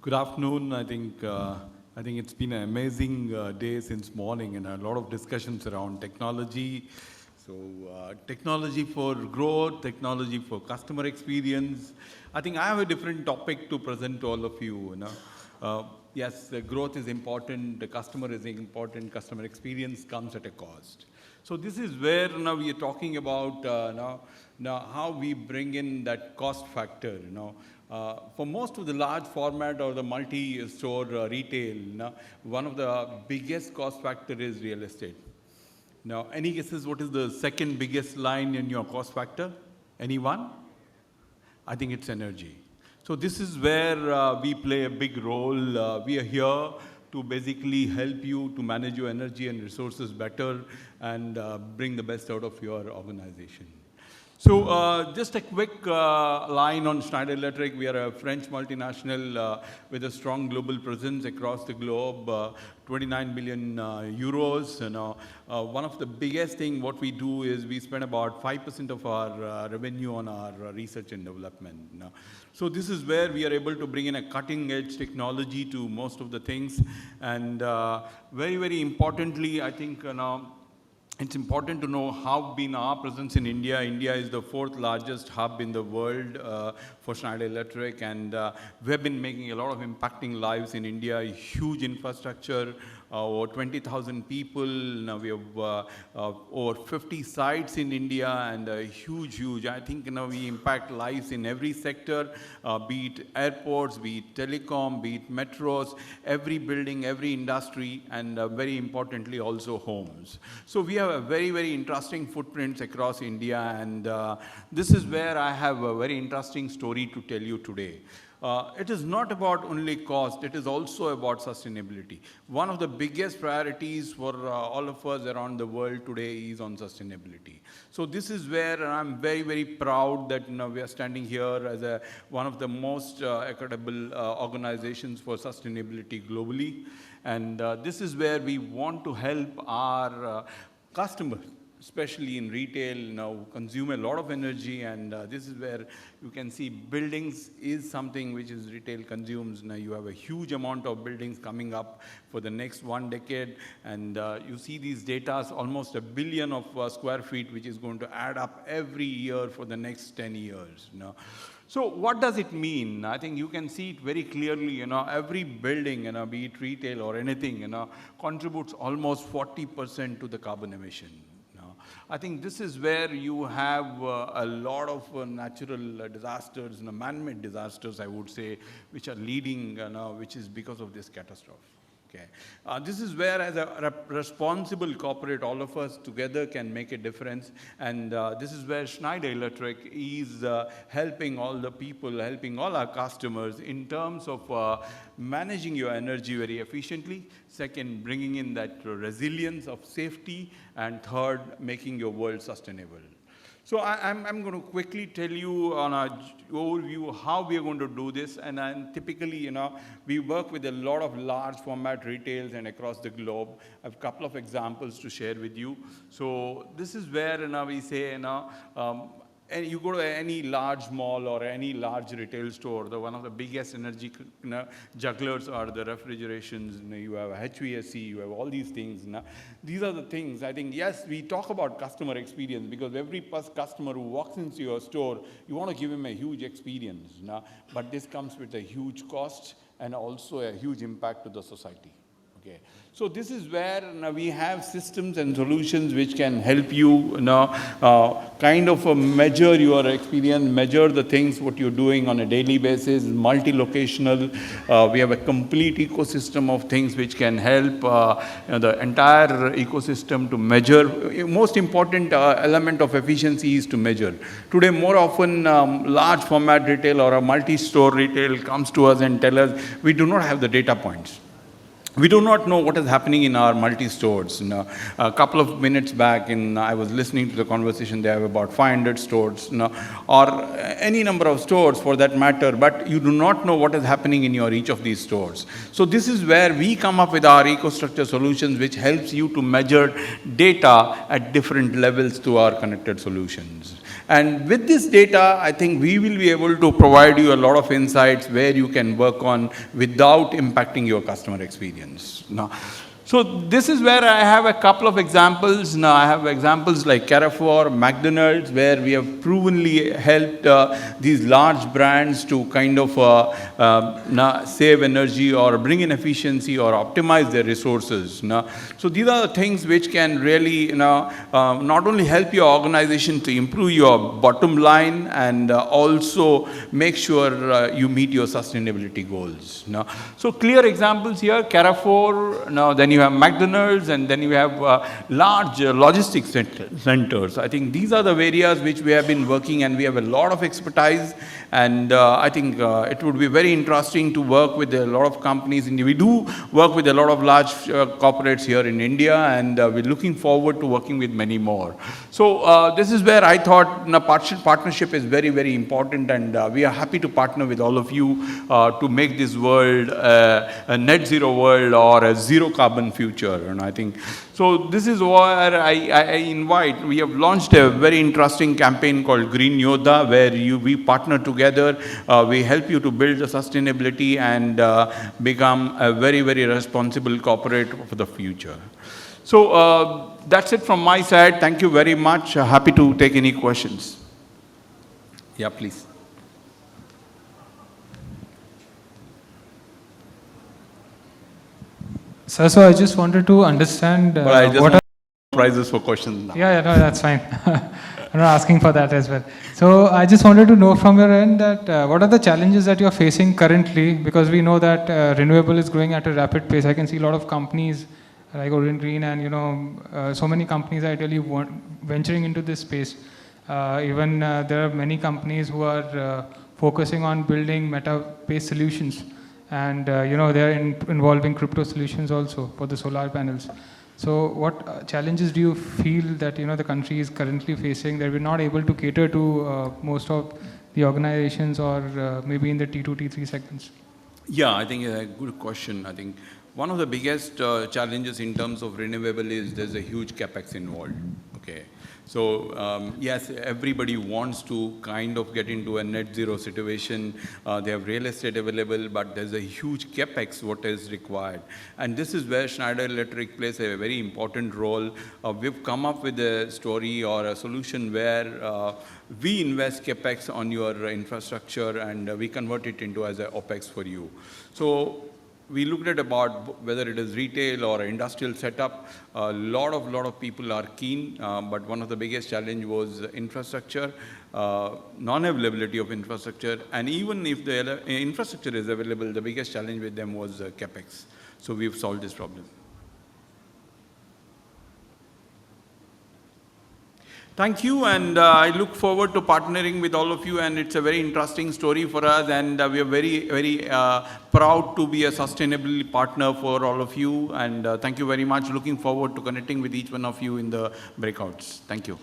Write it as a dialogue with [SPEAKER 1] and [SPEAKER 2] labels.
[SPEAKER 1] Good afternoon. I think it's been an amazing day since morning, and a lot of discussions around technology. So technology for growth, technology for customer experience. I think I have a different topic to present to all of you. Yes, the growth is important. The customer is important. Customer experience comes at a cost. So this is where now we are talking about now how we bring in that cost factor. For most of the large format or the multi-store retail, one of the biggest cost factor is real estate. Now, any guesses what is the second biggest line in your cost factor? Anyone? I think it's energy. So this is where we play a big role. We are here to basically help you to manage your energy and resources better and bring the best out of your organization. So just a quick line on Schneider Electric. We are a French multinational with a strong global presence across the globe, 29 billion euros. One of the biggest thing what we do is we spend about 5% of our revenue on our research and development. So this is where we are able to bring in a cutting edge technology to most of the things. And very, very importantly, I think it's important to know how been our presence in India. India is the 4th largest hub in the world for Schneider Electric, and we've been making a lot of impacting lives in India, huge infrastructure, over 20,000 people. Now we have over 50 sites in India, and huge. I think we impact lives in every sector, be it airports, be it telecom, be it metros, every building, every industry, and very importantly also homes. So we have a very, very interesting footprints across India, and this is where I have a very interesting story to tell you today. It is not about only cost, it is also about sustainability. One of the biggest priorities for all of us around the world today is on sustainability. So this is where I'm very, very proud that we are standing here as one of the most equitable organizations for sustainability globally. And this is where we want to help our customers, especially in retail, who consume a lot of energy, and this is where you can see buildings is something which is retail consumes. Now you have a huge amount of buildings coming up for the next 1 decade, and you see these data, almost 1 billion of square feet, which is going to add up every year for the next 10 years. So what does it mean? I think you can see it very clearly. Every building, be it retail or anything, contributes almost 40% to the carbon emission. I think this is where you have a lot of natural disasters, man-made disasters, I would say, which are leading, which is because of this catastrophe. Okay. This is where, as a responsible corporate, all of us together can make a difference. And this is where Schneider Electric is helping all the people, helping all our customers in terms of managing your energy very efficiently. Second, bringing in that resilience of safety. And third, making your world sustainable. So I'm going to quickly tell you on our overview how we are going to do this. And typically, we work with a lot of large format retails and across the globe. I have a couple of examples to share with you. So this is where we say, and you go to any large mall or any large retail store, one of the biggest energy jugglers are the refrigerations. You have HVAC, you have all these things. These are the things, I think, yes, we talk about customer experience because every customer who walks into your store, you want to give him a huge experience. But this comes with a huge cost and also a huge impact to the society. Okay. So this is where we have systems and solutions which can help you kind of measure your experience, measure the things what you're doing on a daily basis, multi-locational. We have a complete ecosystem of things which can help the entire ecosystem to measure. Most important element of efficiency is to measure. Today, more often, large format retail or a multi-store retail comes to us and tell us we do not have the data points. We do not know what is happening in our multi-stores. A couple of minutes back, I was listening to the conversation. They have about 500 stores, or any number of stores for that matter, but you do not know what is happening in each of these stores. So this is where we come up with our EcoStruxure solutions, which helps you to measure data at different levels to our connected solutions. And with this data, I think we will be able to provide you a lot of insights where you can work on without impacting your customer experience. Now, so this is where I have a couple of examples. Now I have examples like Carrefour, McDonald's, where we have provenly helped these large brands to kind of save energy or bring in efficiency or optimize their resources. So these are the things which can really not only help your organization to improve your bottom line and also make sure you meet your sustainability goals. So clear examples here, Carrefour, then you have McDonald's, and then you have large logistics centers. I think these are the areas which we have been working, and we have a lot of expertise. And I think it would be very interesting to work with a lot of companies. We do work with a lot of large corporates here in India, and we're looking forward to working with many more. So this is where I thought partnership is very, very important, and we are happy to partner with all of you to make this world a net zero world or a zero carbon future. And I think so. This is where I invite. We have launched a very interesting campaign called Green Yoda, where we partner together. We help you to build the sustainability and become a very, very responsible corporate for the future. So that's it from my side. Thank you very much. Happy to take any questions. Yeah, please.
[SPEAKER 2] Sir, so I just wanted to understand
[SPEAKER 1] what are prizes for questions now.
[SPEAKER 2] Yeah, no, that's fine. I'm not asking for that as well. So I just wanted to know from your end that what are the challenges that you're facing currently, because we know that renewable is growing at a rapid pace. I can see a lot of companies like Orient Green and so many companies are really venturing into this space. Even there are many companies who are focusing on building meta-based solutions. And they're involving crypto solutions also for the solar panels. So what challenges do you feel that the country is currently facing that we're not able to cater to most of the organizations or maybe in the T2, T3 segments?
[SPEAKER 1] Yeah, I think a good question. I think one of the biggest challenges in terms of renewable is there's a huge capex involved. Okay. So yes, everybody wants to kind of get into a net zero situation. They have real estate available, but there's a huge capex what is required. And this is where Schneider Electric plays a very important role. We've come up with a story or a solution where we invest capex on your infrastructure and we convert it into as an OPEX for you. So we looked at about whether it is retail or industrial setup. A lot of people are keen, but one of the biggest challenge was infrastructure, non-availability of infrastructure, and even if the infrastructure is available, the biggest challenge with them was capex. So we've solved this problem. Thank you, and I look forward to partnering with all of you, and it's a very interesting story for us, and we are very, very proud to be a sustainable partner for all of you, and thank you very much. Looking forward to connecting with each one of you in the breakouts. Thank you.